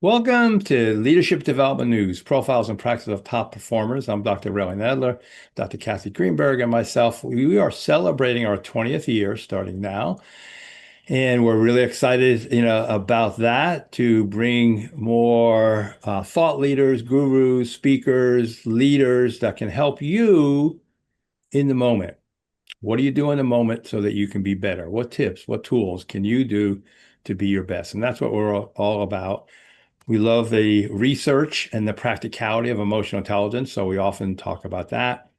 Welcome to Leadership Development News, Profiles and Practice of Top Performers. I'm Dr. Rowan Adler, Dr. Kathy Greenberg, and myself. We are celebrating our 20th year starting now. And we're really excited, about that to bring more thought leaders, gurus, speakers, leaders that can help you in the moment. What do you do in the moment so that you can be better? What tips, what tools can you do to be your best? And that's what we're all about. We love the research and the practicality of emotional intelligence, so we often talk about that.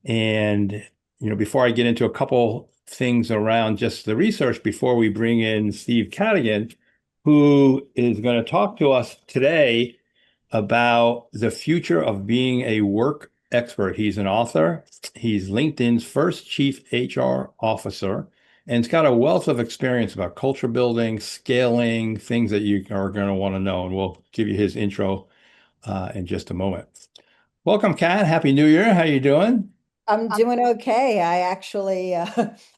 And, before I get into a couple things around just the research, before we bring in Steve Cadigan, who is going to talk to us today about the future of being a work expert. He's an author. He's LinkedIn's first chief HR officer, and it's got a wealth of experience about culture building, scaling, things that you are going to want to know. And we'll give you his intro in just a moment. Welcome, Kat. Happy New Year. How you doing? I'm doing okay. I actually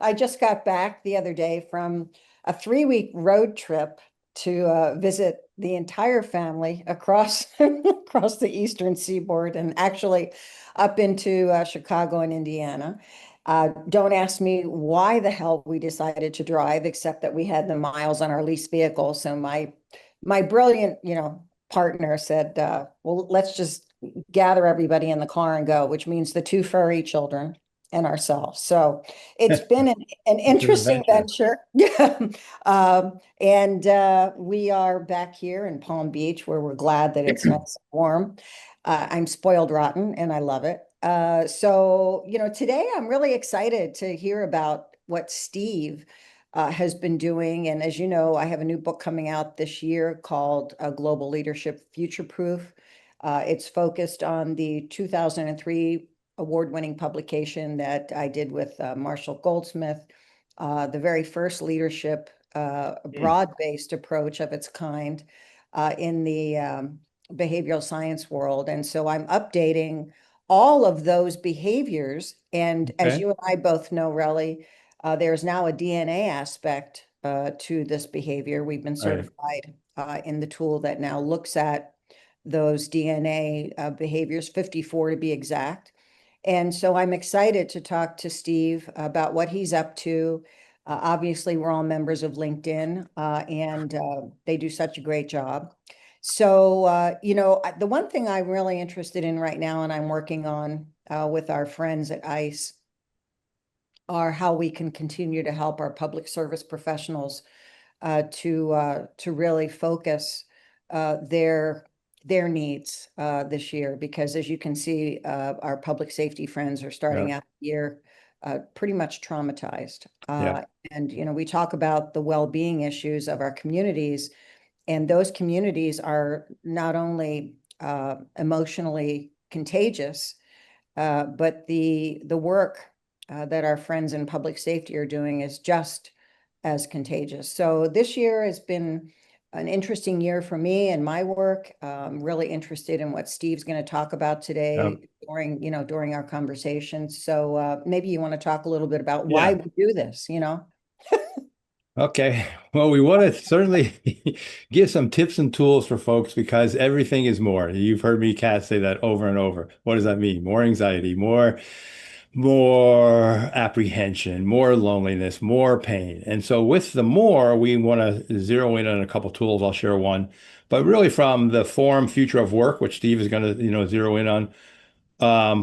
I just got back the other day from a 3-week road trip to visit the entire family across across the Eastern Seaboard and actually up into Chicago and Indiana. Don't ask me why the hell we decided to drive, except that we had the miles on our lease vehicle. So my brilliant, partner said, "Well, let's just gather everybody in the car and go," which means the two furry children and ourselves. So it's been an It's an interesting adventure. venture. And we are back here in Palm Beach where we're glad that it's nice and warm. I'm spoiled rotten and I love it. Today I'm really excited to hear about what Steve has been doing. And as you know, I have a new book coming out this year called Global Leadership Future Proof. It's focused on the 2003 award-winning publication that I did with Marshall Goldsmith, the very first leadership broad-based approach of its kind in the behavioral science world. And so I'm updating all of those behaviors. And as Okay. you and I both know, Relly, there's now a DNA aspect to this behavior. We've been Right. certified in the tool that now looks at those DNA behaviors, 54 to be exact. And so I'm excited to talk to Steve about what he's up to. Obviously, we're all members of LinkedIn, and they do such a great job. So, the one thing I'm really interested in right now, and I'm working on with our friends at ICE, are how we can continue to help our public service professionals to really focus their needs this year. Because as you can see, our public safety friends are Yeah. starting out the year pretty much traumatized. Yeah. And we talk about the well-being issues of our communities, and those communities are not only emotionally contagious, but the work that our friends in public safety are doing is just as contagious. So this year has been an interesting year for me and my work. I'm really interested in what Steve's going to talk about Yeah. today during our conversation. So maybe you want to talk a little bit about why Yeah. we do this. Okay. Well, we want to certainly give some tips and tools for folks because everything is more. You've heard me, Kat, say that over and over. What does that mean? More anxiety, more apprehension, more loneliness, more pain. And so with the more, we want to zero in on a couple tools. I'll share one. But really from the forum Future of Work, which Steve is going to, zero in on,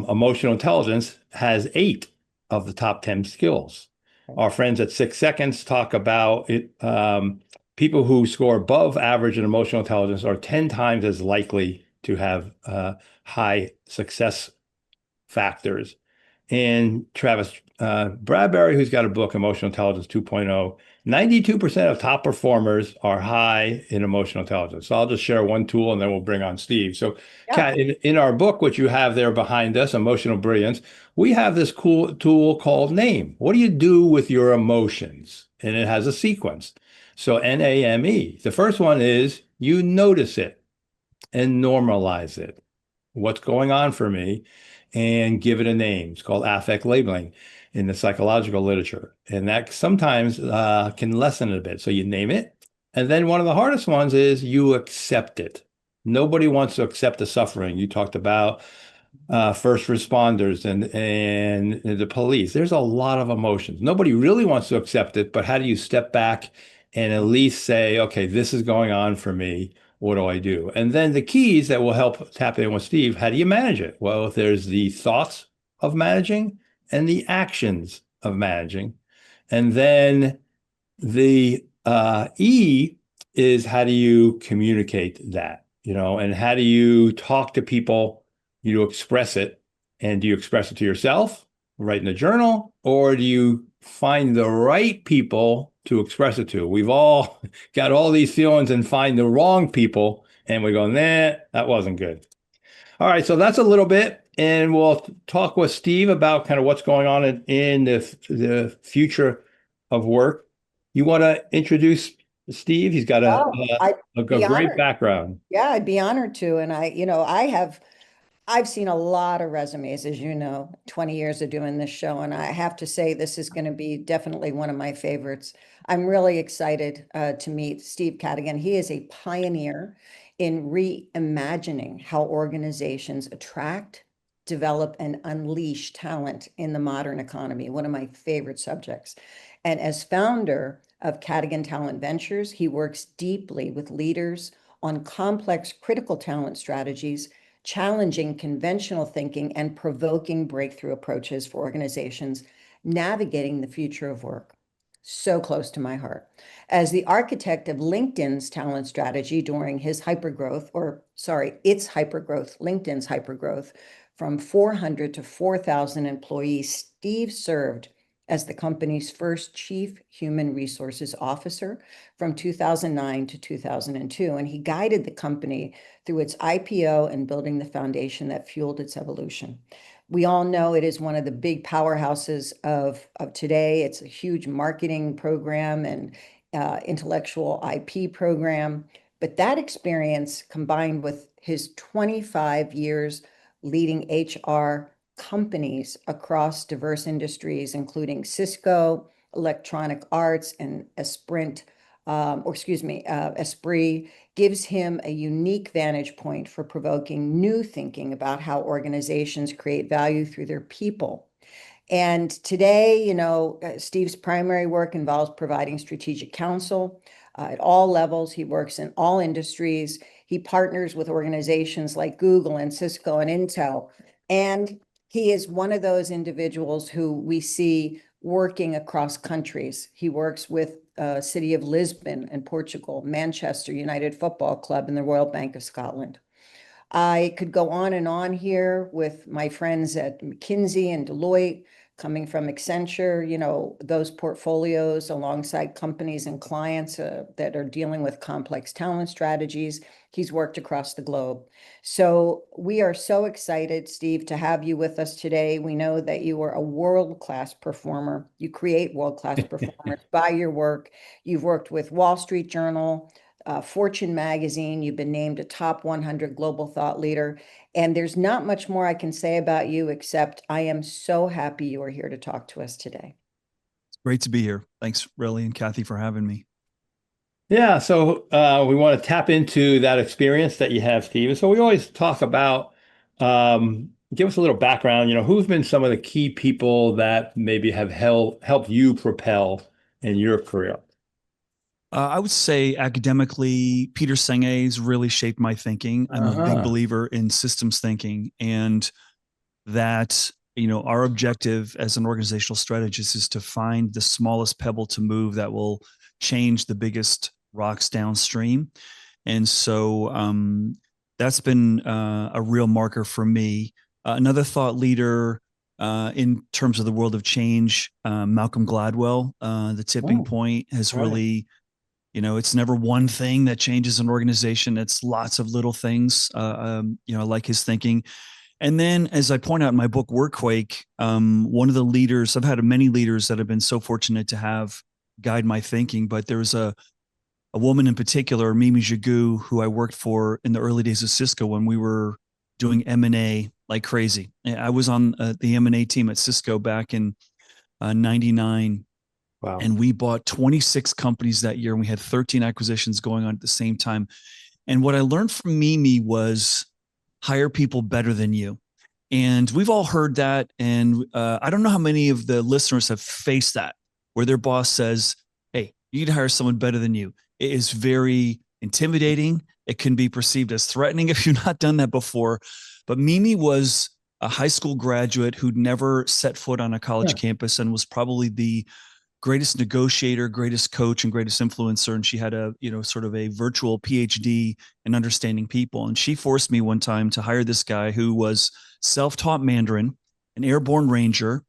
emotional intelligence has 8 of the top 10 skills. Our friends at 6 Seconds talk about it. People who score above average in emotional intelligence are 10 times as likely to have high success factors. And Travis Bradbury, who's got a book, Emotional Intelligence 2.0, 92% of top performers are high in emotional intelligence. So I'll just share one tool and then we'll bring on Steve. So, Yeah. Kat, in our book, which you have there behind us, Emotional Brilliance, we have this cool tool called NAME. What do you do with your emotions? And it has a sequence. So NAME. The first one is you notice it and normalize it. What's going on for me? And give it a name. It's called affect labeling in the psychological literature. And that sometimes can lessen it a bit. So you name it And then one of the hardest ones is you accept it. Nobody wants to accept the suffering. You talked about first responders and the police. There's a lot of emotions. Nobody really wants to accept it, but how do you step back and at least say, okay, this is going on for me. What do I do? And then the keys that will help tap in with Steve, how do you manage it? Well, there's the thoughts of managing and the actions of managing. And then the E is how do you communicate that, and how do you talk to people, you express it, and do you express it to yourself, write in a journal, or do you find the right people to express it to? We've all got all these feelings and find the wrong people, and we go, nah, that wasn't good. All right, so that's a little bit, and we'll talk with Steve about kind of what's going on in the future of work. You want to introduce Steve? He's got Oh, I'd a be great honored. background. Yeah, I'd be honored to. And I've seen a lot of resumes, as you know, 20 years of doing this show. And I have to say, this is going to be definitely one of my favorites. I'm really excited to meet Steve Cadigan. He is a pioneer in reimagining how organizations attract, develop, and unleash talent in the modern economy, one of my favorite subjects. And as founder of Cadigan Talent Ventures, he works deeply with leaders on complex critical talent strategies, challenging conventional thinking and provoking breakthrough approaches for organizations navigating the future of work. So close to my heart. As the architect of LinkedIn's talent strategy during his hypergrowth, or sorry, its hypergrowth, LinkedIn's hypergrowth from 400 to 4,000 employees, Steve served as the company's first chief human resources officer from 2009 to 2002. And he guided the company through its IPO and building the foundation that fueled its evolution. We all know it is one of the big powerhouses of today. It's a huge marketing program and intellectual IP program. But that experience combined with his 25 years leading HR companies across diverse industries, including Cisco, Electronic Arts, and Esprit, gives him a unique vantage point for provoking new thinking about how organizations create value through their people. And today, Steve's primary work involves providing strategic counsel at all levels. He works in all industries. He partners with organizations like Google and Cisco and Intel. And he is one of those individuals who we see working across countries. He works with City of Lisbon in Portugal, Manchester United Football Club, and the Royal Bank of Scotland. I could go on and on here with my friends at McKinsey and Deloitte, coming from Accenture, those portfolios alongside companies and clients that are dealing with complex talent strategies. He's worked across the globe. So we are so excited, Steve, to have you with us today. We know that you are a world-class performer. You create world-class performers by your work. You've worked with Wall Street Journal, Fortune magazine. You've been named a top 100 global thought leader. And there's not much more I can say about you, except I am so happy you are here to talk to us today. It's great to be here. Thanks, Relly and Kathy, for having me. Yeah, so we want to tap into that experience that you have, Steve. So we always talk about, give us a little background, who've been some of the key people that maybe have helped you propel in your career? I would say academically, Peter Senge's really shaped my thinking. I'm a big believer in systems thinking, and that, our objective as an organizational strategist is to find the smallest pebble to move that will change the biggest rocks downstream. And so that's been a real marker for me. Another thought leader in terms of the world of change, Malcolm Gladwell, The Tipping Point has really, it's never one thing that changes an organization. It's lots of little things. I like his thinking. And then, as I point out in my book, Workquake, one of the leaders, I've had many leaders that have been so fortunate to have guide my thinking, but there was a woman in particular, Mimi Jagu, who I worked for in the early days of Cisco when we were doing M&A like crazy. I was on the M&A team at Cisco back in 99 Wow. And we bought 26 companies that year, and we had 13 acquisitions going on at the same time. And what I learned from Mimi was hire people better than you. And we've all heard that. And I don't know how many of the listeners have faced that, where their boss says, hey, you need to hire someone better than you. It is very intimidating. It can be perceived as threatening if you've not done that before. But Mimi was a high school graduate who'd never set foot on a college campus and was probably the greatest negotiator, greatest coach, and greatest influencer. And she had a, sort of a virtual PhD in understanding people. And she forced me one time to hire this guy who was self-taught Mandarin, an airborne ranger,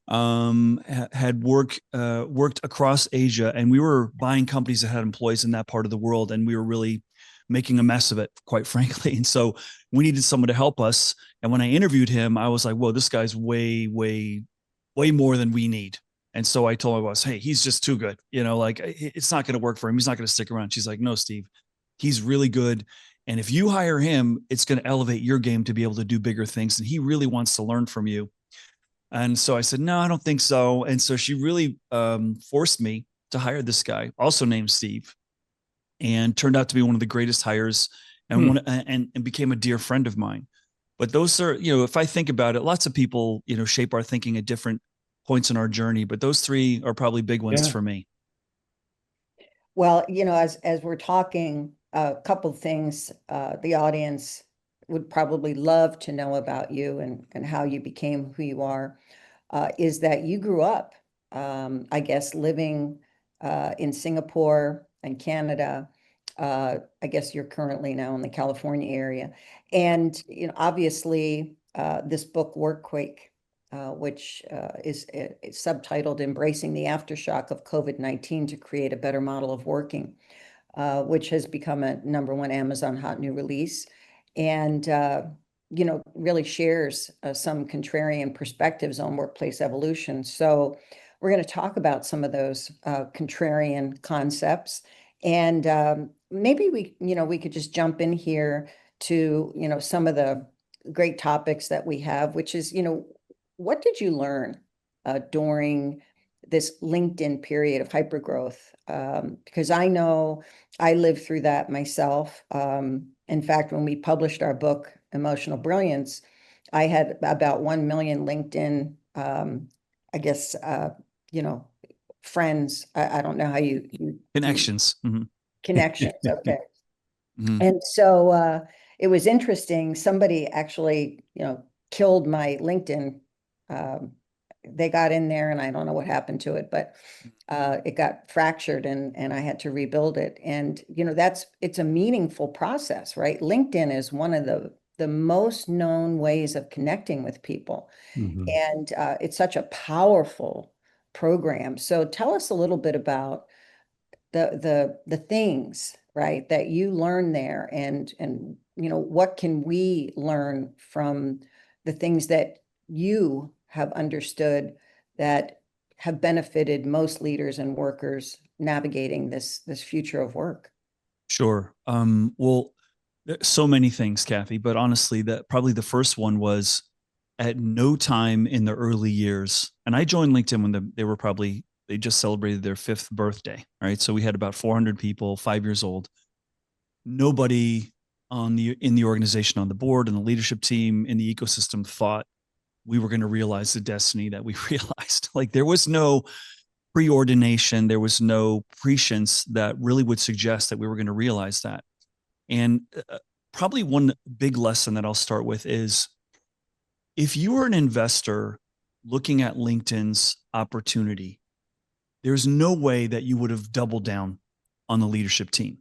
had worked across Asia. And we were buying companies that had employees in that part of the world. And we were really making a mess of it, quite frankly. And so we needed someone to help us. And when I interviewed him, I was like, whoa, this guy's way, way, way more than we need. And so I told my boss, hey, he's just too good. It's not going to work for him. He's not going to stick around. She's like, no, Steve, he's really good. And if you hire him, it's going to elevate your game to be able to do bigger things. And he really wants to learn from you. And so I said, no, I don't think so. And so she really forced me to hire this guy, also named Steve, and turned out to be one of the greatest hires and and became a dear friend of mine. But those are, if I think about it, lots of people, shape our thinking at different points in our journey, but those three are probably big ones for me. Well, as we're talking, a couple of things the audience would probably love to know about you and how you became who you are, is that you grew up, I guess, living in Singapore and Canada. I guess you're currently now in the California area. And, obviously, this book, Workquake, which is subtitled Embracing the Aftershock of COVID-19 to Create a Better Model of Working, which has become a #1 Amazon hot new release. And, really shares some contrarian perspectives on workplace evolution. So we're going to talk about some of those contrarian concepts. And maybe we could just jump in here to, some of the great topics that we have, which is, what did you learn during this LinkedIn period of hypergrowth? Because I know I lived through that myself. In fact, when we published our book, Emotional Brilliance, I had about 1 million LinkedIn, I guess, friends. I don't know how you Connections. Connections. Okay. And so it was interesting. Somebody actually, killed my LinkedIn. They got in there and I don't know what happened to it, but it got fractured and I had to rebuild it. And, it's a meaningful process, right? LinkedIn is one of the most known ways of connecting with people. And it's such a powerful program. So tell us a little bit about the things, right, that you learn there, and what can we learn from the things that you have understood that have benefited most leaders and workers navigating this future of work? Sure. Well, so many things, Kathy, but honestly, that probably the first one was at no time in the early years. And I joined LinkedIn when they just celebrated their 5th birthday. Right. So we had about 400 people, 5 years old. Nobody in the organization, on the board, and the leadership team, in the ecosystem thought we were going to realize the destiny that we realized. Like, there was no preordination, there was no prescience that really would suggest that we were going to realize that. And probably one big lesson that I'll start with is, if you were an investor looking at LinkedIn's opportunity, there's no way that you would have doubled down on the leadership team.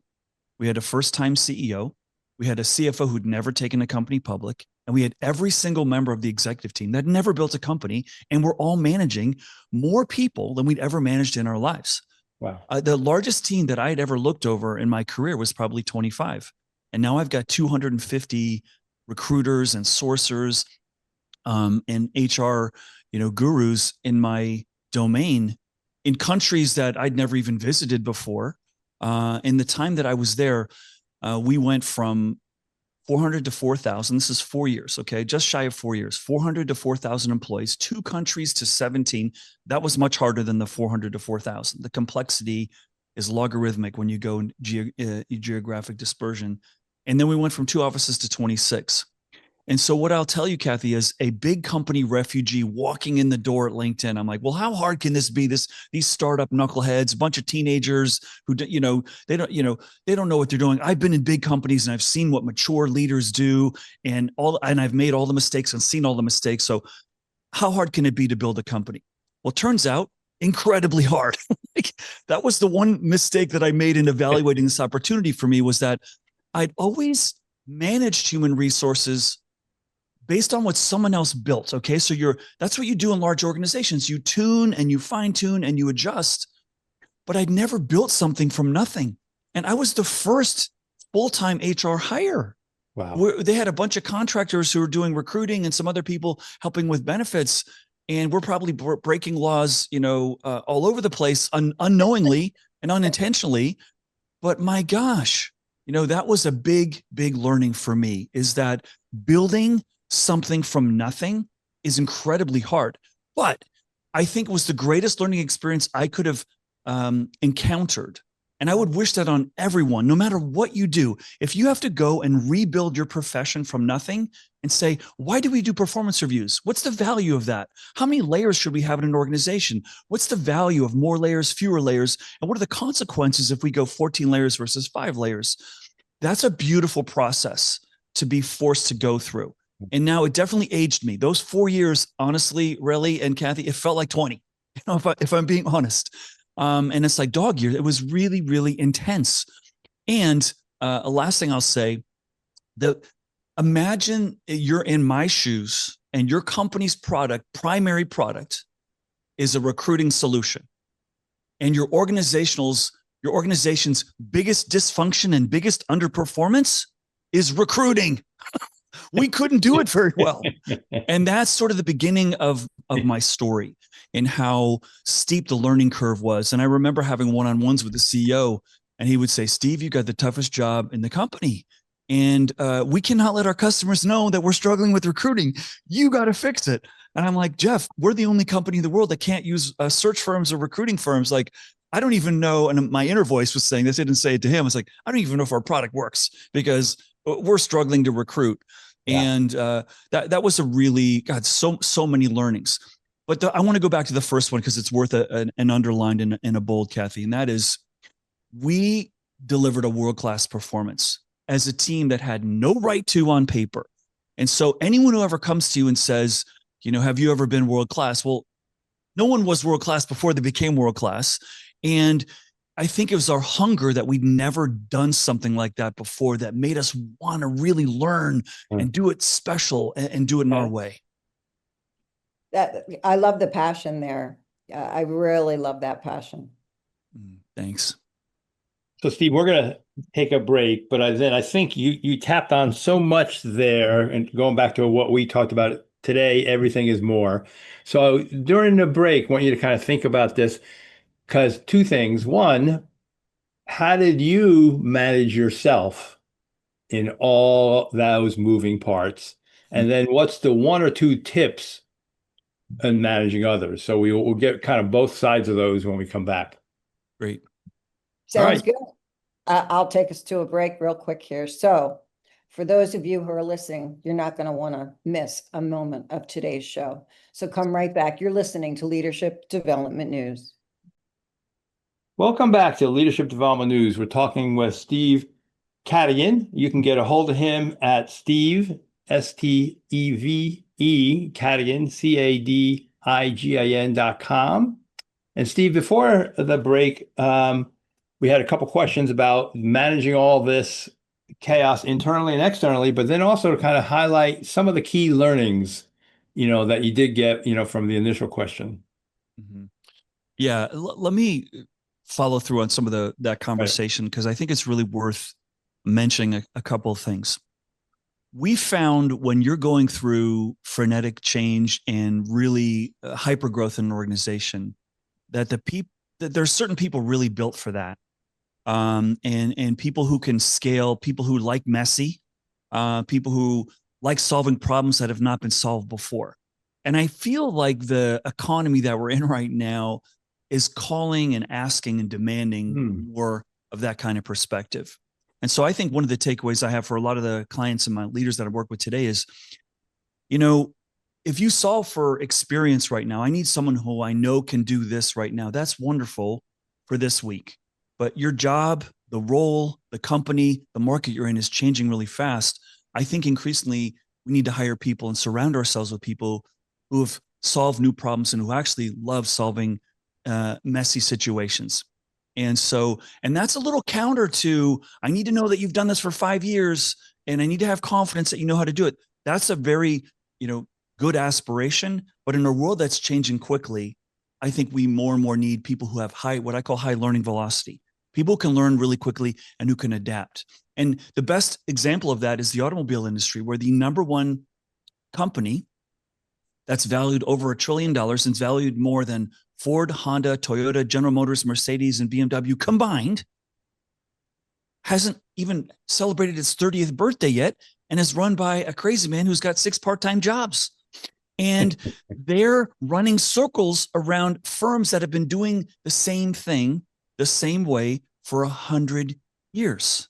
We had a first-time CEO. We had a CFO who'd never taken a company public. And we had every single member of the executive team that never built a company. And we're all managing more people than we'd ever managed in our lives. Wow. The largest team that I had ever looked over in my career was probably 25. And now I've got 250 recruiters and sourcers and HR, gurus in my domain in countries that I'd never even visited before. In the time that I was there, we went from 400 to 4,000. This is 4 years, okay? Just shy of 4 years. 400 to 4,000 employees, 2 countries to 17. That was much harder than the 400 to 4,000. The complexity is logarithmic when you go in geographic dispersion. And then we went from 2 offices to 26. And so what I'll tell you, Kathy, is a big company refugee walking in the door at LinkedIn. I'm like, well, how hard can this be? These startup knuckleheads, a bunch of teenagers who, they don't know what they're doing. I've been in big companies and I've seen what mature leaders do, and I've made all the mistakes and seen all the mistakes. So how hard can it be to build a company? Well, it turns out incredibly hard. That was the one mistake that I made in evaluating this opportunity for me, was that I'd always managed human resources based on what someone else built. Okay. So that's what you do in large organizations. You tune and you fine tune and you adjust, but I'd never built something from nothing. And I was the first full-time HR hire. Wow. They had a bunch of contractors who were doing recruiting and some other people helping with benefits. And we're probably breaking laws, all over the place unknowingly and unintentionally. But my gosh, that was a big, big learning for me, is that building something from nothing is incredibly hard. But I think it was the greatest learning experience I could have encountered. And I would wish that on everyone, no matter what you do. If you have to go and rebuild your profession from nothing and say, why do we do performance reviews? What's the value of that? How many layers should we have in an organization? What's the value of more layers, fewer layers? And what are the consequences if we go 14 layers versus 5 layers? That's a beautiful process to be forced to go through. And now it definitely aged me. Those 4 years, honestly, really, and Kathy, it felt like 20, if I'm being honest. And it's like dog years. It was really, really intense. And a last thing I'll say, imagine you're in my shoes and your company's primary product is a recruiting solution. And your organization's biggest dysfunction and biggest underperformance is recruiting. We couldn't do it very well. And that's sort of the beginning of my story and how steep the learning curve was. And I remember having one-on-ones with the CEO, and he would say, Steve, you got the toughest job in the company. And we cannot let our customers know that we're struggling with recruiting. You got to fix it. And I'm like, Jeff, we're the only company in the world that can't use search firms or recruiting firms. Like, I don't even know. And my inner voice was saying this. I didn't say it to him. It's like, I don't even know if our product works because we're struggling to recruit. Yeah. And that was a really, so many learnings. But I want to go back to the first one because it's worth an underlined and a bold, Kathy. And that is, we delivered a world-class performance as a team that had no right to on paper. And so anyone who ever comes to you and says, have you ever been world-class? Well, no one was world-class before they became world-class. And I think it was our hunger that we'd never done something like that before that made us want to really learn and do it special and do it in our way. I love the passion there. I really love that passion. Thanks. So Steve, we're going to take a break, but then I think you tapped on so much there, and going back to what we talked about today, everything is more. So during the break, I want you to kind of think about this, because 2 things. One, how did you manage yourself in all those moving parts? And then what's the 1 or 2 tips in managing others? So we'll get kind of both sides of those when we come back. Great. Sounds good. I'll take us to a break real quick here. So for those of you who are listening, you're not going to want to miss a moment of today's show. So come right back. You're listening to Leadership Development News. Welcome back to Leadership Development News. We're talking with Steve Cadigan. You can get a hold of him at Steve, S-T-E-V-E, Cadigan, CADIGIN.com. And Steve, before the break, we had a couple questions about managing all this chaos internally and externally, but then also to kind of highlight some of the key learnings, that you did get, from the initial question. Mm-hmm. Yeah, let me follow through on some of that conversation, because I think it's really worth mentioning a couple of things. We found when you're going through frenetic change and really hyper growth in an organization, that that there's certain people really built for that, and people who can scale, people who like messy, people who like solving problems that have not been solved before. And I feel like the economy that we're in right now is calling and asking and demanding more of that kind of perspective. And so I think one of the takeaways I have for a lot of the clients and my leaders that I work with today is, if you solve for experience right now, I need someone who I know can do this right now. That's wonderful for this week. But your job, the role, the company, the market you're in is changing really fast. I think increasingly we need to hire people and surround ourselves with people who have solved new problems and who actually love solving messy situations. And that's a little counter to, I need to know that you've done this for 5 years and I need to have confidence that you know how to do it. That's a very, good aspiration. But in a world that's changing quickly, I think we more and more need people who have what I call high learning velocity. People who can learn really quickly and who can adapt. And the best example of that is the automobile industry, where the number one company that's valued over $1 trillion and is valued more than Ford, Honda, Toyota, General Motors, Mercedes, and BMW combined, hasn't even celebrated its 30th birthday yet and is run by a crazy man who's got 6 part-time jobs. And they're running circles around firms that have been doing the same thing the same way for 100 years.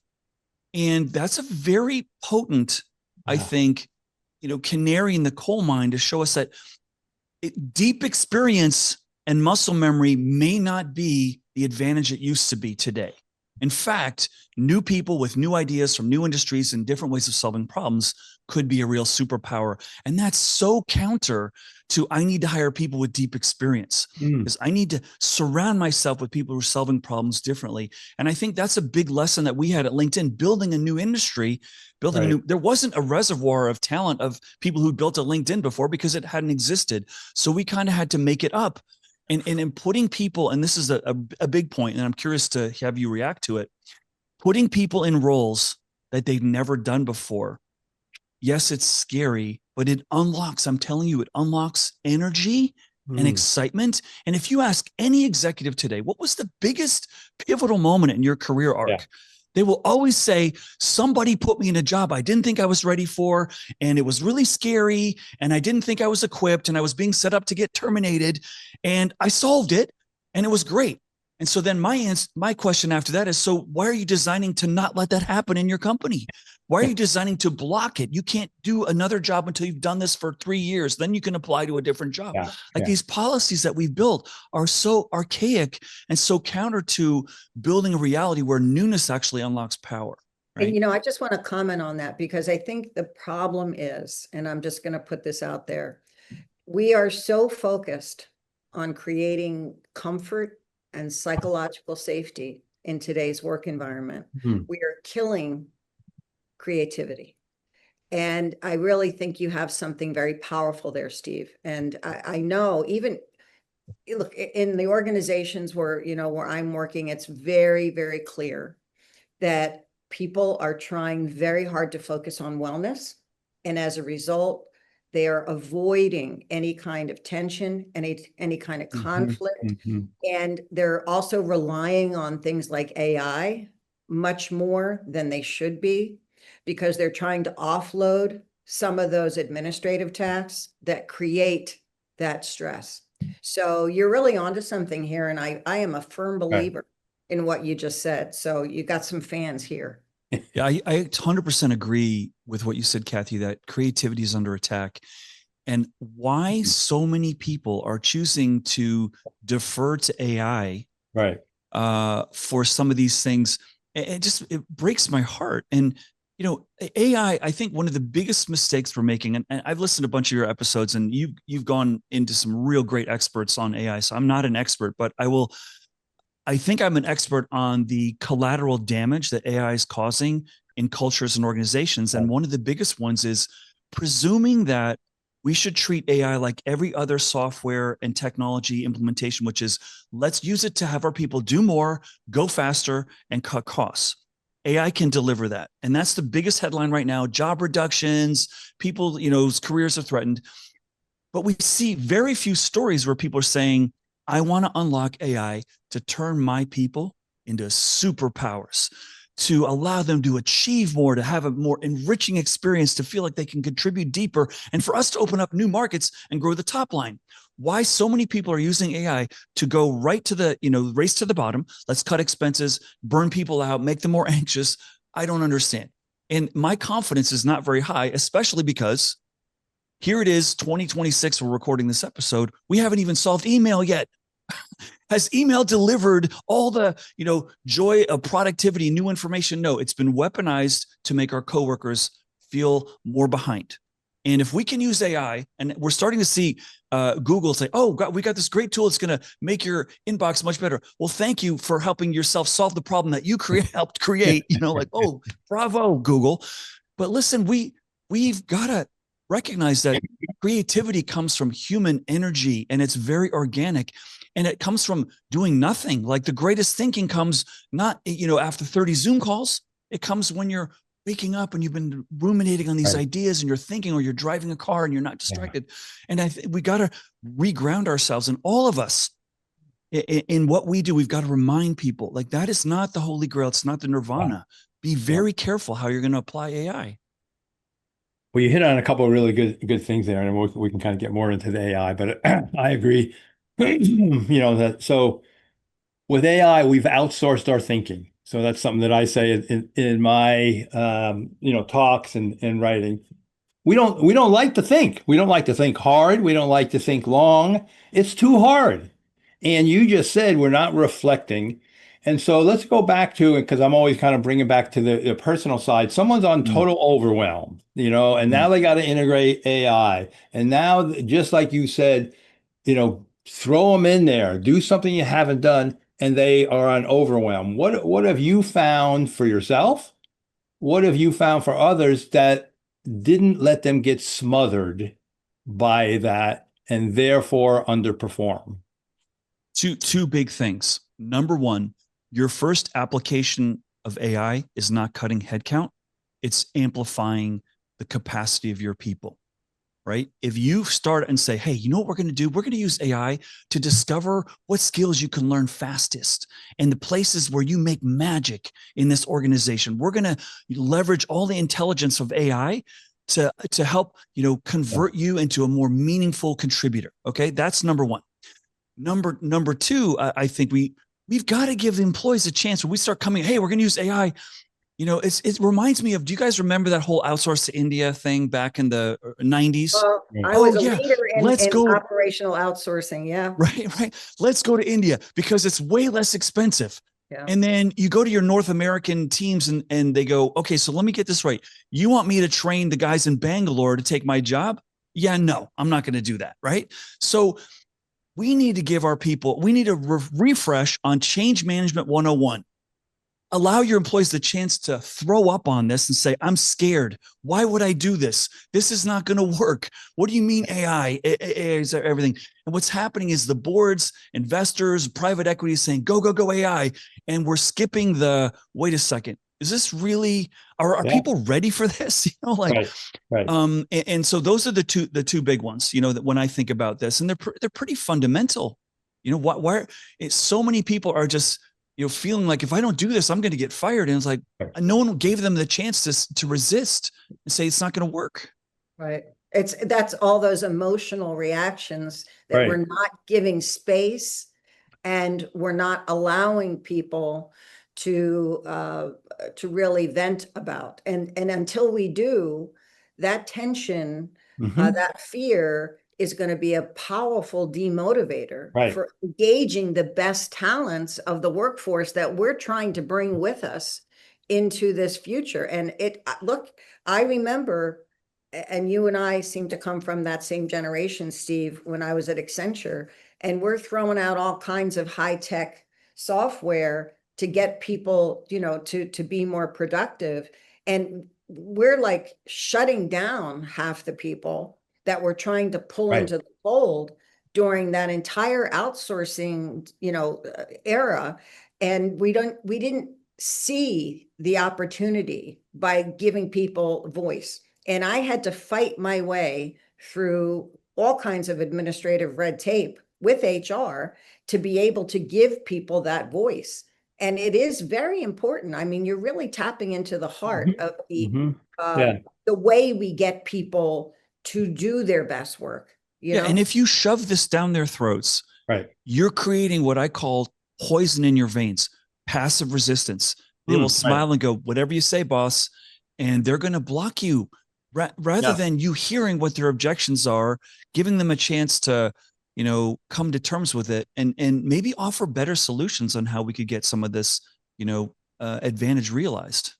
And that's a very potent, I think, canary in the coal mine to show us that deep experience and muscle memory may not be the advantage it used to be today. In fact, new people with new ideas from new industries and different ways of solving problems could be a real superpower. And that's so counter to, I need to hire people with deep experience, because I need to surround myself with people who are solving problems differently. And I think that's a big lesson that we had at LinkedIn, building a new industry, there wasn't a reservoir of talent of people who built a LinkedIn before because it hadn't existed. So we kind of had to make it up. And in putting people, and this is a big point, and I'm curious to have you react to it, putting people in roles that they've never done before. Yes, it's scary, but it unlocks, I'm telling you, it unlocks energy and excitement. And if you ask any executive today, what was the biggest pivotal moment in your career arc? Yeah. They will always say, somebody put me in a job I didn't think I was ready for, and it was really scary, and I didn't think I was equipped, and I was being set up to get terminated, and I solved it, and it was great. And so then my question after that is, so why are you designing to not let that happen in your company? Why are you designing to block it? You can't do another job until you've done this for 3 years. Then you can apply to a different job. These policies that we've built are so archaic and so counter to building a reality where newness actually unlocks power. Right? And, I just want to comment on that, because I think the problem is, and I'm just going to put this out there, we are so focused on creating comfort and psychological safety in today's work environment. We are killing creativity. And I really think you have something very powerful there, Steve. And I know, even look, in the organizations where I'm working, it's very, very clear that people are trying very hard to focus on wellness. And as a result, they are avoiding any kind of tension, any kind of conflict. And they're also relying on things like AI much more than they should be, because they're trying to offload some of those administrative tasks that create that stress. So you're really onto something here. And I am a firm believer in what you just said. So you got some fans here. Yeah, I 100% agree with what you said, Kathy, that creativity is under attack. And why so many people are choosing to defer to AI for some of these things, it breaks my heart. And AI, I think one of the biggest mistakes we're making, and I've listened to a bunch of your episodes, and you've gone into some real great experts on AI. So I'm not an expert, but I think I'm an expert on the collateral damage that AI is causing in cultures and organizations. And one of the biggest ones is presuming that we should treat AI like every other software and technology implementation, which is, let's use it to have our people do more, go faster, and cut costs. AI can deliver that. And that's the biggest headline right now: job reductions, people, whose careers are threatened. But we see very few stories where people are saying, I want to unlock AI to turn my people into superpowers, to allow them to achieve more, to have a more enriching experience, to feel like they can contribute deeper, and for us to open up new markets and grow the top line. Why so many people are using AI to go right to the, race to the bottom. Let's cut expenses, burn people out, make them more anxious. I don't understand. And my confidence is not very high, especially because here it is, 2026, we're recording this episode. We haven't even solved email yet. Has email delivered all the, joy of productivity, new information? No, it's been weaponized to make our coworkers feel more behind. And if we can use AI, and we're starting to see Google say, oh, God, we got this great tool. It's going to make your inbox much better. Well, thank you for helping yourself solve the problem that you helped create, like, oh, bravo, Google. But listen, we've got to recognize that creativity comes from human energy, and it's very organic, and it comes from doing nothing. Like the greatest thinking comes not, after 30 Zoom calls. It comes when you're waking up and you've been ruminating on these ideas, and you're thinking, or you're driving a car and you're not distracted. Yeah. And we got to reground ourselves, and all of us in what we do. We've got to remind people, like, that is not the holy grail. It's not the nirvana. Be very careful how you're going to apply AI. Well, you hit on a couple of really good things there, and we can kind of get more into the AI, but I agree. So with AI, we've outsourced our thinking. So that's something that I say in my talks and writing. We don't like to think. We don't like to think hard. We don't like to think long. It's too hard. And you just said we're not reflecting. And so let's go back to it, because I'm always kind of bringing back to the personal side. Someone's on total overwhelm, and now they got to integrate AI. And now, just like you said, throw them in there, do something you haven't done, and they are on overwhelm. What have you found for yourself? What have you found for others that didn't let them get smothered by that and therefore underperform? Two big things. Number one, your first application of AI is not cutting headcount. It's amplifying the capacity of your people, right? If you start and say, hey, you know what we're going to do? We're going to use AI to discover what skills you can learn fastest and the places where you make magic in this organization. We're going to leverage all the intelligence of AI to help, convert you into a more meaningful contributor. Okay. That's number one. Number two, I think we've got to give the employees a chance. When we start coming, hey, we're going to use AI. It reminds me of, do you guys remember that whole outsource to India thing back in the 90s? Well, I was a leader in operational outsourcing. Yeah. Right. Let's go to India because it's way less expensive. Yeah. And then you go to your North American teams and they go, okay, so let me get this right. You want me to train the guys in Bangalore to take my job? Yeah, no, I'm not going to do that. Right. So we need to give our people, we need to refresh on change management 101. Allow your employees the chance to throw up on this and say, I'm scared. Why would I do this? This is not going to work. What do you mean AI is everything? And what's happening is the boards, investors, private equity is saying, go, go, go AI. And we're skipping wait a second. Is this really, are people ready for this? Right. And so those are the two big ones, that when I think about this, and they're pretty fundamental. Why so many people are just, feeling like, if I don't do this, I'm going to get fired. And it's like, no one gave them the chance to resist and say, it's not going to work. Right. That's all those emotional reactions that we're not giving space, and we're not allowing people to really vent about. And until we do, that tension, that fear is going to be a powerful demotivator for engaging the best talents of the workforce that we're trying to bring with us into this future. And look, I remember, and you and I seem to come from that same generation, Steve, when I was at Accenture, and we're throwing out all kinds of high-tech software to get people, to be more productive. And we're like shutting down half the people that we're trying to pull into the fold during that entire outsourcing, era. And we didn't see the opportunity by giving people voice. And I had to fight my way through all kinds of administrative red tape with HR to be able to give people that voice. And it is very important. I mean, you're really tapping into the heart of Yeah. the way we get people to do their best work. You know? And if you shove this down their throats, right, you're creating what I call poison in your veins, passive resistance. They will smile and go, whatever you say, boss, and they're going to block you rather than you hearing what their objections are, giving them a chance to, come to terms with it and maybe offer better solutions on how we could get some of this, advantage realized.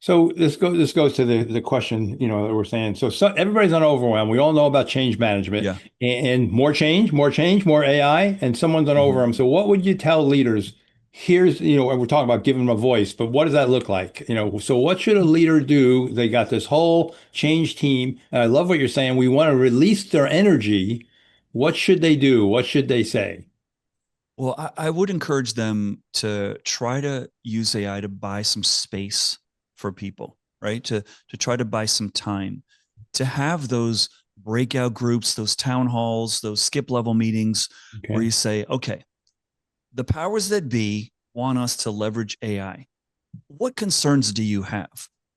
So this goes to the question, that we're saying. So everybody's on overwhelm. We all know about change management and more change, more AI, and someone's on overwhelm. So what would you tell leaders? Here's, we're talking about giving them a voice, but what does that look like? So what should a leader do? They got this whole change team. And I love what you're saying. We want to release their energy. What should they do? What should they say? Well, I would encourage them to try to use AI to buy some space for people, right? To try to buy some time, to have those breakout groups, those town halls, those skip level meetings where you say, okay, the powers that be want us to leverage AI. What concerns do you have?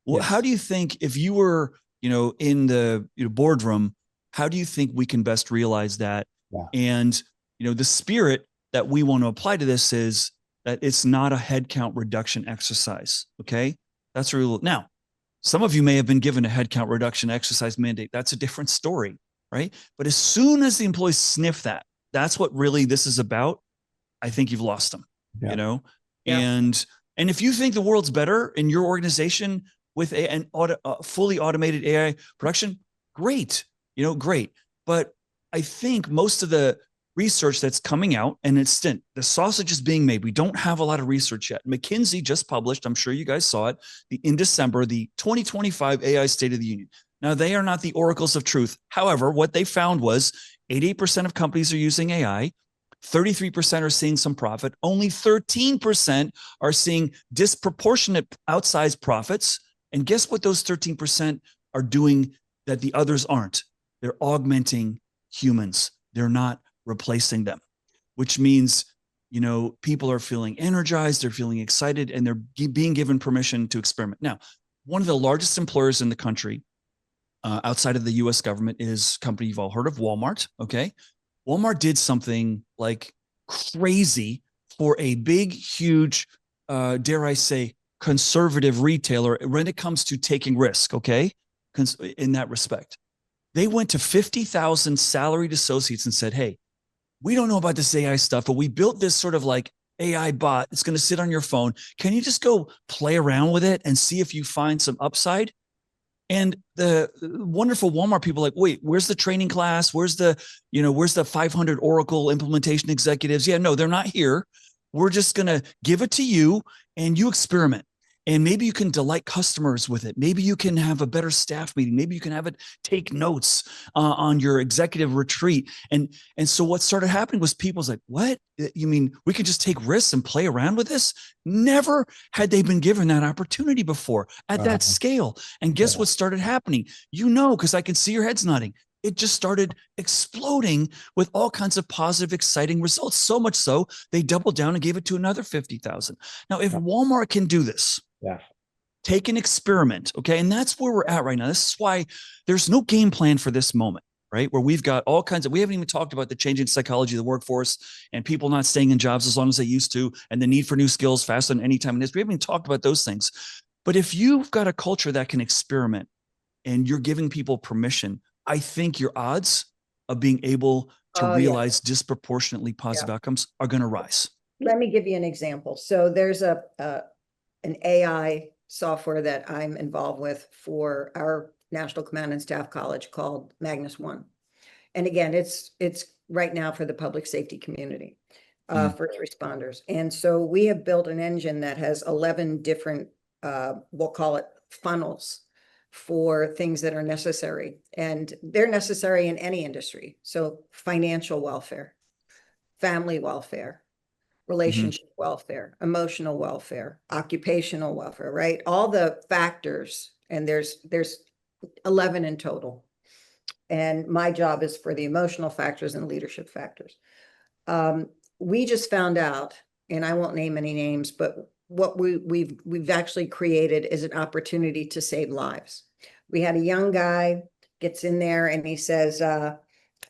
Well, how do you think if you were, in the boardroom, how do you think we can best realize that? And, the spirit that we want to apply to this is that it's not a headcount reduction exercise. Okay. That's real. Now, some of you may have been given a headcount reduction exercise mandate. That's a different story, right? But as soon as the employees sniff that, that's what really this is about. I think you've lost them, and if you think the world's better in your organization with fully automated AI production, great, great. But I think most of the research that's coming out, and the sausage is being made. We don't have a lot of research yet. McKinsey just published, I'm sure you guys saw it, in December, the 2025 AI State of the Union. Now, they are not the oracles of truth. However, what they found was 88% of companies are using AI. 33% are seeing some profit. Only 13% are seeing disproportionate outsized profits. And guess what those 13% are doing that the others aren't? They're augmenting humans. They're not replacing them, which means, people are feeling energized, they're feeling excited, and they're being given permission to experiment. Now, one of the largest employers in the country outside of the US government is a company you've all heard of, Walmart. Okay. Walmart did something like crazy for a big, huge, dare I say, conservative retailer when it comes to taking risk. Okay. In that respect, they went to 50,000 salaried associates and said, hey, we don't know about this AI stuff, but we built this sort of like AI bot. It's going to sit on your phone. Can you just go play around with it and see if you find some upside? And the wonderful Walmart people are like, wait, where's the training class? Where's the 500 Oracle implementation executives? Yeah, no, they're not here. We're just going to give it to you and you experiment. And maybe you can delight customers with it. Maybe you can have a better staff meeting. Maybe you can have it take notes on your executive retreat. And so what started happening was people's like, what? You mean we could just take risks and play around with this? Never had they been given that opportunity before at that scale. And guess what started happening? Because I can see your heads nodding. It just started exploding with all kinds of positive, exciting results. So much so they doubled down and gave it to another 50,000. Now, if Walmart can do this, take an experiment, okay? And that's where we're at right now. This is why there's no game plan for this moment, right? Where we've got all kinds of, we haven't even talked about the changing psychology of the workforce and people not staying in jobs as long as they used to, and the need for new skills faster than any time in history. We haven't even talked about those things. But if you've got a culture that can experiment and you're giving people permission, I think your odds of being able to realize disproportionately positive outcomes are going to rise. Let me give you an example. So there's an AI software that I'm involved with for our National Command and Staff College called Magnus One. And again, it's right now for the public safety community, first responders. And so we have built an engine that has 11 different, we'll call it funnels, for things that are necessary. And they're necessary in any industry. So financial welfare, family welfare, relationship welfare, emotional welfare, occupational welfare, right? All the factors, and there's 11 in total. And my job is for the emotional factors and leadership factors. We just found out and I won't name any names, but what we've actually created is an opportunity to save lives. We had a young guy gets in there and he says,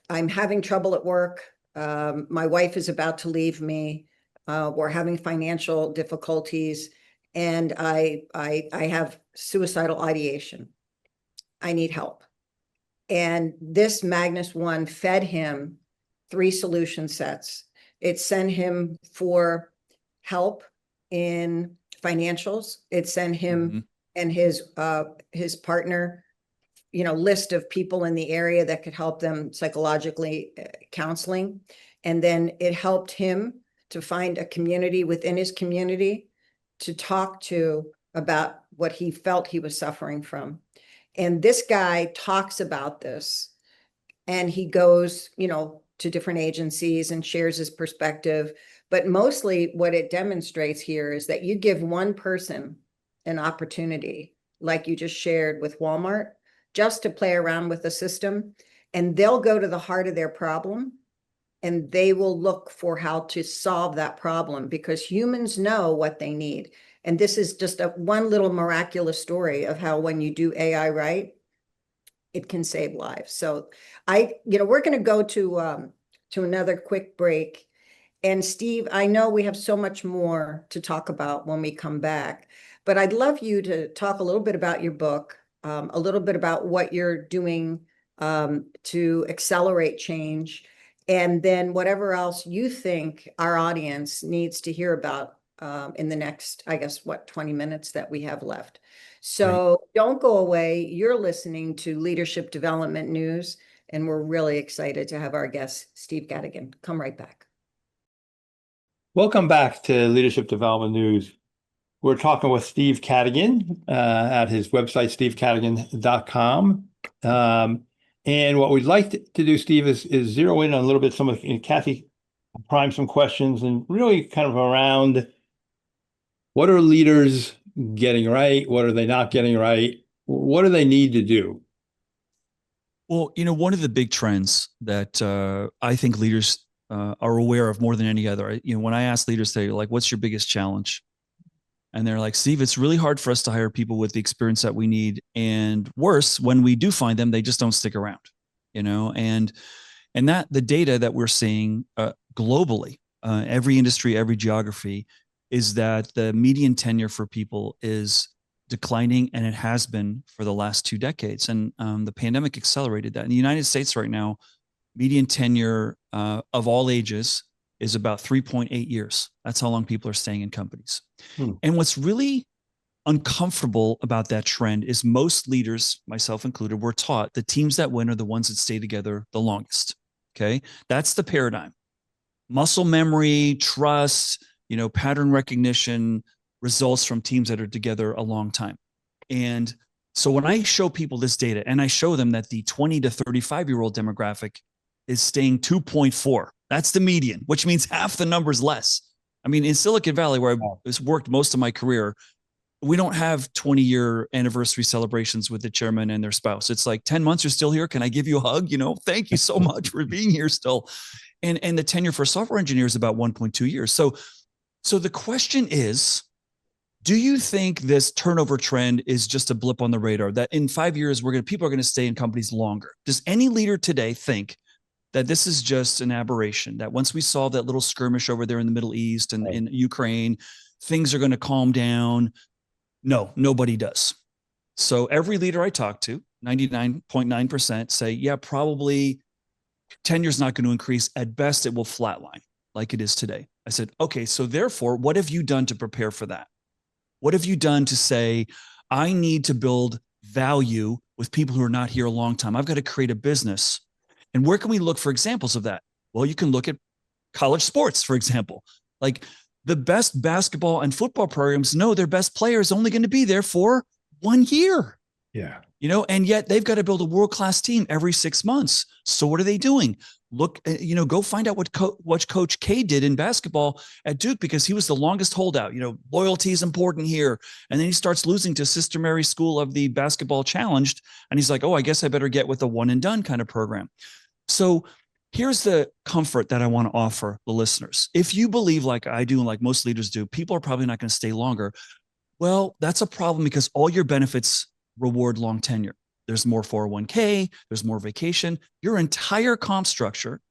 I'm having trouble at work. My wife is about to leave me. We're having financial difficulties, and I have suicidal ideation. I need help. And this Magnus One fed him 3 solution sets. It sent him for help in financials. It sent him and his partner, list of people in the area that could help them psychologically, counseling. And then it helped him to find a community within his community to talk to about what he felt he was suffering from. And this guy talks about this, and he goes, to different agencies and shares his perspective. But mostly what it demonstrates here is that you give one person an opportunity, like you just shared with Walmart, just to play around with the system, and they'll go to the heart of their problem, and they will look for how to solve that problem, because humans know what they need. And this is just one little miraculous story of how when you do AI right, it can save lives. So we're going to go to another quick break. And Steve, I know we have so much more to talk about when we come back, but I'd love you to talk a little bit about your book, a little bit about what you're doing to accelerate change, and then whatever else you think our audience needs to hear about in the next, 20 minutes that we have left. So Right. Don't go away. You're listening to Leadership Development News, and we're really excited to have our guest, Steve Cadigan. Come right back. Welcome back to Leadership Development News. We're talking with Steve Cadigan at his website, stevecadigan.com. And what we'd like to do, Steve, is zero in on a little bit. Kathy primed some questions, and really kind of around what are leaders getting right? What are they not getting right? What do they need to do? Well, one of the big trends that I think leaders are aware of more than any other, when I ask leaders, they're like, what's your biggest challenge? And they're like, Steve, it's really hard for us to hire people with the experience that we need. And worse, when we do find them, they just don't stick around, and that the data that we're seeing globally, every industry, every geography, is that the median tenure for people is declining, and it has been for the last 2 decades. And the pandemic accelerated that. In the United States right now, median tenure of all ages is about 3.8 years. That's how long people are staying in companies. And what's really uncomfortable about that trend is most leaders, myself included, were taught the teams that win are the ones that stay together the longest. Okay. That's the paradigm. Muscle memory, trust, pattern recognition results from teams that are together a long time. And so when I show people this data, and I show them that the 20 to 35-year-old demographic is staying 2.4, that's the median, which means half the number's less. I mean, in Silicon Valley, where I've worked most of my career, we don't have 20-year anniversary celebrations with the chairman and their spouse. It's like 10 months, you're still here. Can I give you a hug? Thank you so much for being here still. And the tenure for software engineers is about 1.2 years. So the question is, do you think this turnover trend is just a blip on the radar, that in 5 years, people are going to stay in companies longer? Does any leader today think that this is just an aberration, that once we solve that little skirmish over there in the Middle East and in Ukraine, things are going to calm down? No, nobody does. So every leader I talk to, 99.9% say, yeah, probably tenure's not going to increase. At best, it will flatline like it is today. I said, okay, so therefore, what have you done to prepare for that? What have you done to say, I need to build value with people who are not here a long time? I've got to create a business. And where can we look for examples of that? Well, you can look at college sports, for example. Like the best basketball and football programs know their best player is only going to be there for 1 year. Yeah. And yet they've got to build a world-class team every 6 months. So what are they doing? Look, go find out what Coach K did in basketball at Duke, because he was the longest holdout. Loyalty is important here. And then he starts losing to Sister Mary School of the Basketball Challenged. And he's like, oh, I guess I better get with a one and done kind of program. So here's the comfort that I want to offer the listeners. If you believe like I do and like most leaders do, people are probably not going to stay longer. Well, that's a problem because all your benefits reward long tenure. There's more 401k, there's more vacation. Your entire comp structure,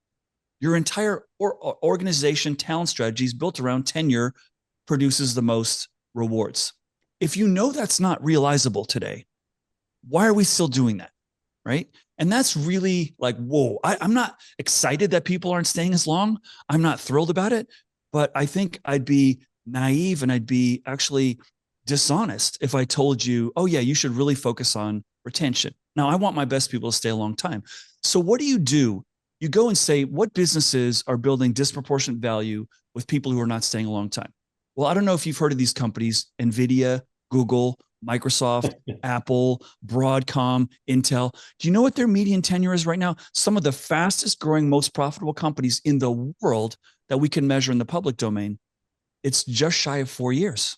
your entire organization talent strategy is built around tenure produces the most rewards. If you know that's not realizable today, why are we still doing that? Right. And that's really like, whoa, I'm not excited that people aren't staying as long. I'm not thrilled about it, but I think I'd be naive and I'd be actually dishonest if I told you, oh yeah, you should really focus on retention. Now I want my best people to stay a long time. So what do? You go and say, what businesses are building disproportionate value with people who are not staying a long time? Well, I don't know if you've heard of these companies, NVIDIA, Google, Microsoft, Apple, Broadcom, Intel. Do you know what their median tenure is right now? Some of the fastest growing, most profitable companies in the world that we can measure in the public domain, it's just shy of 4 years.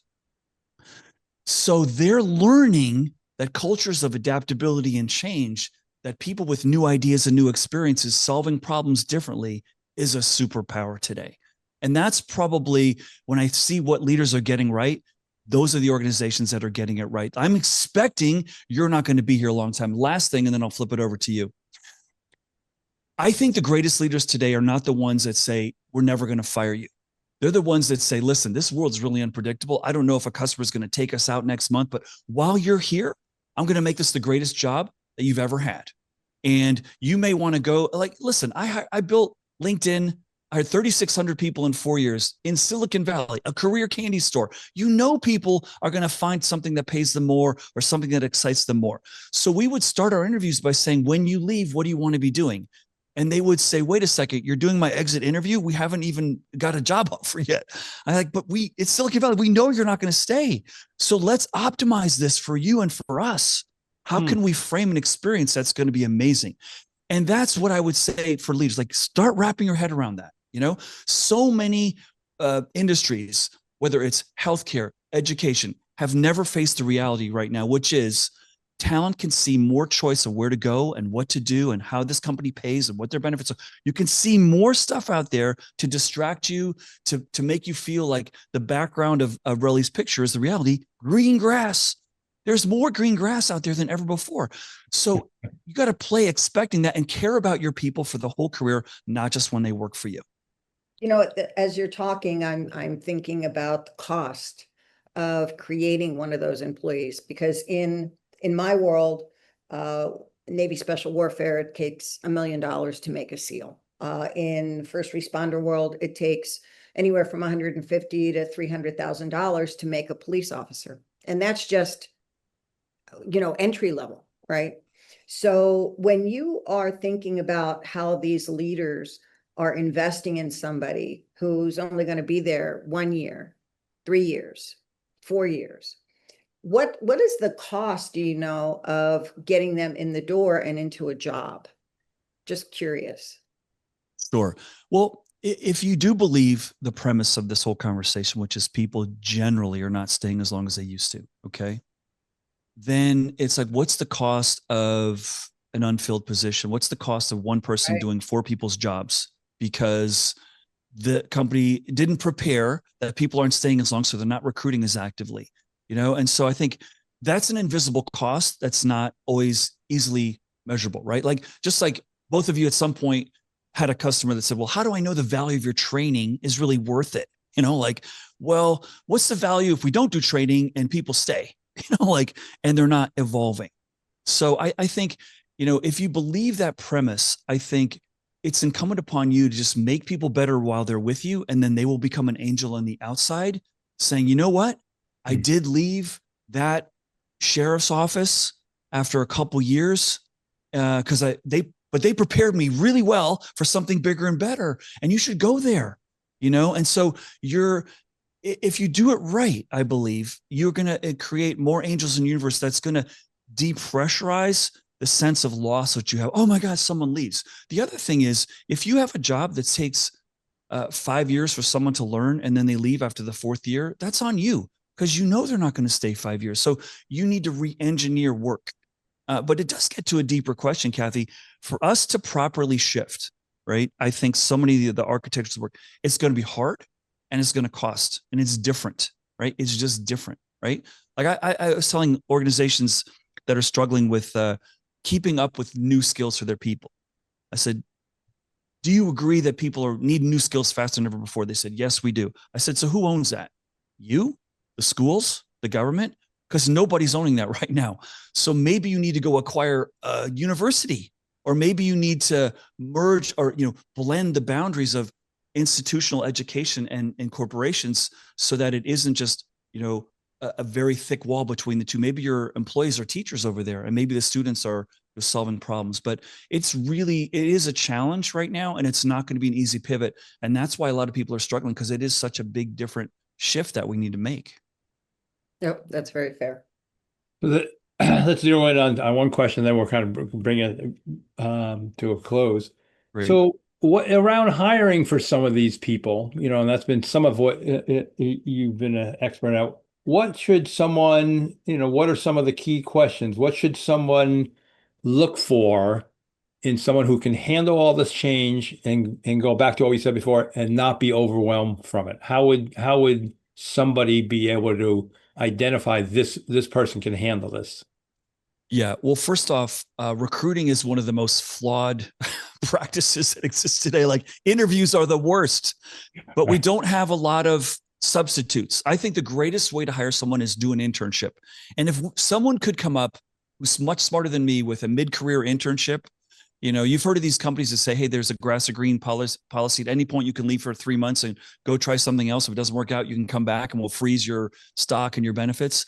So they're learning that cultures of adaptability and change, that people with new ideas and new experiences solving problems differently is a superpower today. And that's probably when I see what leaders are getting right, those are the organizations that are getting it right. I'm expecting you're not going to be here a long time. Last thing, and then I'll flip it over to you. I think the greatest leaders today are not the ones that say, we're never going to fire you. They're the ones that say, listen, this world's really unpredictable. I don't know if a customer is going to take us out next month, but while you're here, I'm going to make this the greatest job that you've ever had. And you may want to go like, listen, I built LinkedIn. I had 3,600 people in 4 years in Silicon Valley, a career candy store. You know, people are going to find something that pays them more or something that excites them more. So we would start our interviews by saying, when you leave, what do you want to be doing? And they would say, wait a second, you're doing my exit interview. We haven't even got a job offer yet. I'm like, but it's Silicon Valley. We know you're not going to stay. So let's optimize this for you and for us. How can we frame an experience that's going to be amazing? And that's what I would say for leaders, like start wrapping your head around that. You know, so many industries, whether it's healthcare, education, have never faced the reality right now, which is talent can see more choice of where to go and what to do and how this company pays and what their benefits are. You can see more stuff out there to distract you, to make you feel like the background of Relly's picture is the reality. Green grass. There's more green grass out there than ever before. So you got to play expecting that and care about your people for the whole career, not just when they work for you. You know, as you're talking, I'm thinking about the cost of creating one of those employees, because in my world, Navy Special Warfare, it takes $1 million to make a SEAL. In first responder world, it takes anywhere from $150,000 to $300,000 to make a police officer, and that's just, you know, entry level, right? So when you are thinking about how these leaders are investing in somebody who's only going to be there 1 year, 3 years, 4 years, what is the cost, do you know, of getting them in the door and into a job? Just curious. Sure. Well, if you do believe the premise of this whole conversation, which is people generally are not staying as long as they used to, okay, then it's like, what's the cost of an unfilled position? What's the cost of one person doing 4 people's jobs because the company didn't prepare that people aren't staying as long, so they're not recruiting as actively, you know? And so I think that's an invisible cost that's not always easily measurable, right? Like, just like both of you at some point had a customer that said, well, how do I know the value of your training is really worth it? You know, like, well, what's the value if we don't do training and people stay, you know, like, and they're not evolving. So I think, you know, if you believe that premise, I think it's incumbent upon you to just make people better while they're with you. And then they will become an angel on the outside saying, you know what? I did leave that sheriff's office after a couple years because they prepared me really well for something bigger and better. And you should go there, you know? And so if you do it right, I believe you're going to create more angels in the universe. That's going to depressurize the sense of loss that you have. Oh my God, someone leaves. The other thing is, if you have a job that takes 5 years for someone to learn and then they leave after the 4th year, that's on you, because you know they're not going to stay 5 years. So you need to re-engineer work. But it does get to a deeper question, Kathy. For us to properly shift right? I think so many of the architectures work, it's going to be hard and it's going to cost, and it's different, right? It's just different, right? Like I was telling organizations that are struggling with keeping up with new skills for their people. I said, do you agree that people need new skills faster than ever before? They said, yes, we do. I said, so who owns that? You, the schools, the government? Because nobody's owning that right now. So maybe you need to go acquire a university, or maybe you need to merge or, blend the boundaries of institutional education and corporations so that it isn't just, a very thick wall between the two. Maybe your employees are teachers over there, and maybe the students are solving problems. But it is a challenge right now, and it's not going to be an easy pivot. And that's why a lot of people are struggling, because it is such a big, different shift that we need to make. Yep, that's very fair. Let's zero in on one question, then we'll kind of bring it to a close. Right. So what around hiring for some of these people, and that's been some of what you've been an expert at. What should someone, what are some of the key questions? What should someone look for in someone who can handle all this change and go back to what we said before and not be overwhelmed from it? How would somebody be able to identify this person can handle this? Yeah. Well, first off, recruiting is one of the most flawed practices that exist today. Like, interviews are the worst, but we don't have a lot of substitutes. I think the greatest way to hire someone is do an internship. And if someone could come up who's much smarter than me with a mid-career internship, you've heard of these companies that say, hey, there's a grass or green policy. At any point, you can leave for 3 months and go try something else. If it doesn't work out, you can come back and we'll freeze your stock and your benefits.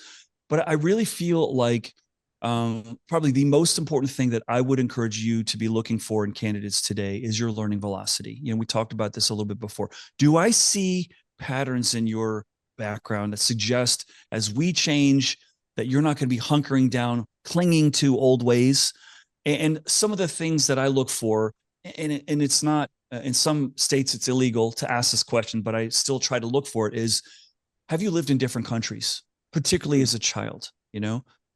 But I really feel like probably the most important thing that I would encourage you to be looking for in candidates today is your learning velocity. We talked about this a little bit before. Do I see patterns in your background that suggest, as we change, that you're not going to be hunkering down, clinging to old ways? And some of the things that I look for, and it's not, in some states it's illegal to ask this question, but I still try to look for it, is, have you lived in different countries, particularly as a child?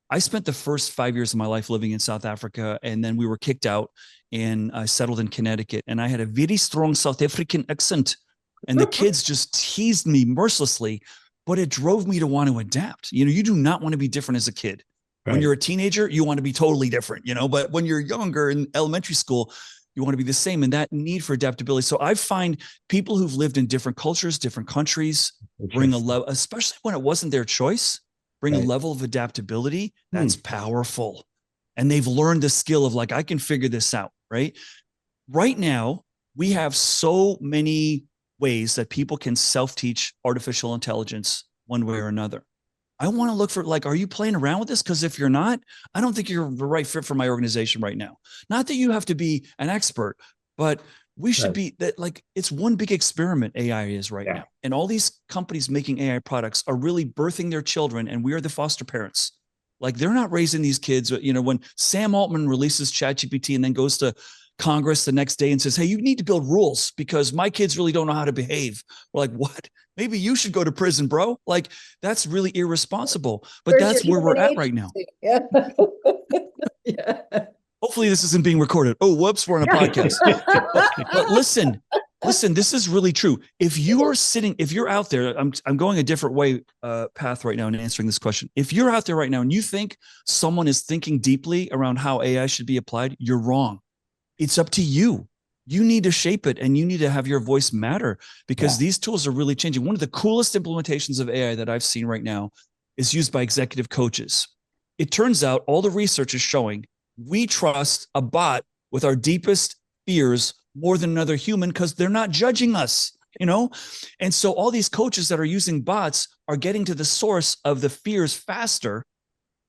I spent the first 5 years of my life living in South Africa, and then we were kicked out, and I settled in Connecticut, and I had a very strong South African accent, and the kids just teased me mercilessly, but it drove me to want to adapt. You do not want to be different as a kid. Right. When you're a teenager, you want to be totally different, but when you're younger in elementary school, you want to be the same, and that need for adaptability. So I find people who've lived in different cultures, different countries, bring a level, especially when it wasn't their choice, bring a level of adaptability that's powerful. And they've learned the skill of, like, I can figure this out, right? Right now, we have so many ways that people can self-teach artificial intelligence one way or another. I want to look for, like, are you playing around with this? Because if you're not, I don't think you're the right fit for my organization right now. Not that you have to be an expert, but we should be that, like, it's one big experiment AI is right now. And all these companies making AI products are really birthing their children, and we are the foster parents. Like, they're not raising these kids. When Sam Altman releases ChatGPT and then goes to Congress the next day and says, hey, you need to build rules because my kids really don't know how to behave. We're like, what? Maybe you should go to prison, bro. Like, that's really irresponsible. But that's where we're at right now. Yeah. Hopefully this isn't being recorded. Oh, whoops, we're on a podcast. But listen, this is really true. If you're out there, I'm going a different way path right now in answering this question. If you're out there right now and you think someone is thinking deeply around how AI should be applied, you're wrong. It's up to you. You need to shape it, and you need to have your voice matter, because these tools are really changing. One of the coolest implementations of AI that I've seen right now is used by executive coaches. It turns out all the research is showing we trust a bot with our deepest fears more than another human, because they're not judging us, And so all these coaches that are using bots are getting to the source of the fears faster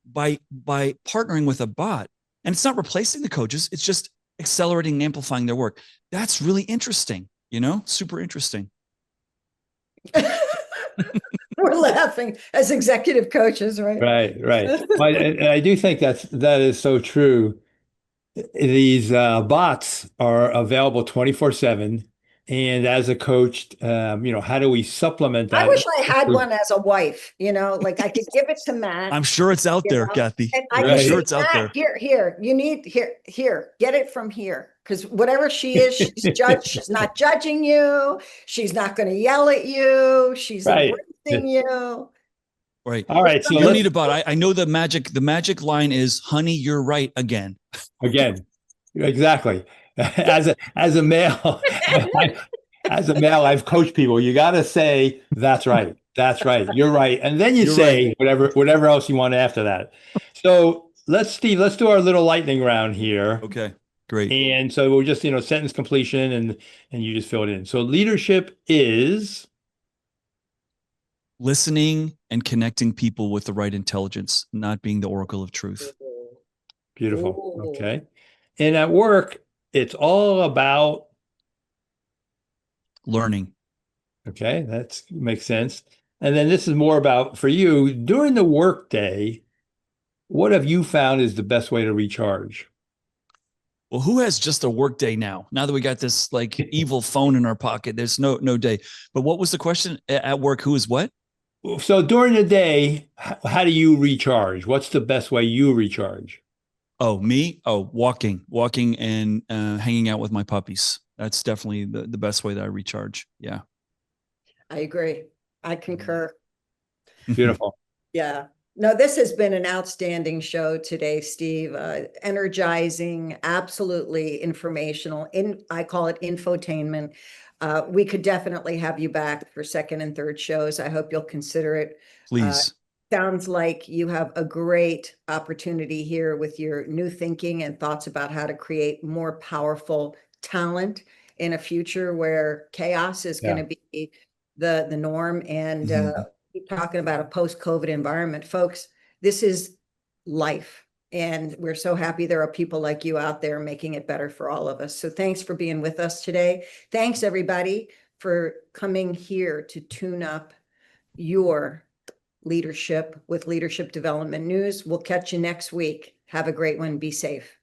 by partnering with a bot. And it's not replacing the coaches. It's just accelerating and amplifying their work. That's really interesting, super interesting. We're laughing as executive coaches, right? Right. I do think that is so true. These bots are available 24/7. And as a coach, how do we supplement that? I wish I had one as a wife, like I could give it to Matt. I'm sure it's out there, Kathy. I'm sure it's out there. Here, you need, here, get it from here. because whatever she is, she's not judging you. She's not going to yell at you. She's Right. embracing you. Right. All right. So You need a bot. I know the magic line is, honey, you're right again. again, exactly. As a male, as a male, I've coached people. You got to say, that's right. That's right. You're right. And then you You're say right. whatever else you want after that. So Steve, let's do our little lightning round here. Okay, great. And so we'll just, sentence completion and you just fill it in. So leadership is Listening and connecting people with the right intelligence, not being the oracle of truth. beautiful. Ooh. Okay. And at work, it's all about Learning. okay, that makes sense. And then this is more about for you during the workday, what have you found is the best way to recharge? Well, who has just a work day now? Now that we got this like evil phone in our pocket, there's no day. But what was the question at work? Who is what? So during the day, how do you recharge? What's the best way you recharge? Oh, me? Oh, walking and hanging out with my puppies. That's definitely the best way that I recharge. Yeah. I agree. I concur. Beautiful. Yeah. No, this has been an outstanding show today, Steve. Energizing, absolutely informational. I call it infotainment. We could definitely have you back for second and third shows. I hope you'll consider it. Please. Sounds like you have a great opportunity here with your new thinking and thoughts about how to create more powerful talent in a future where chaos is going to be the norm. And keep talking about a post-COVID environment, folks. This is life. And we're so happy there are people like you out there making it better for all of us. So thanks for being with us today. Thanks, everybody, for coming here to tune up your leadership with Leadership Development News. We'll catch you next week. Have a great one. Be safe.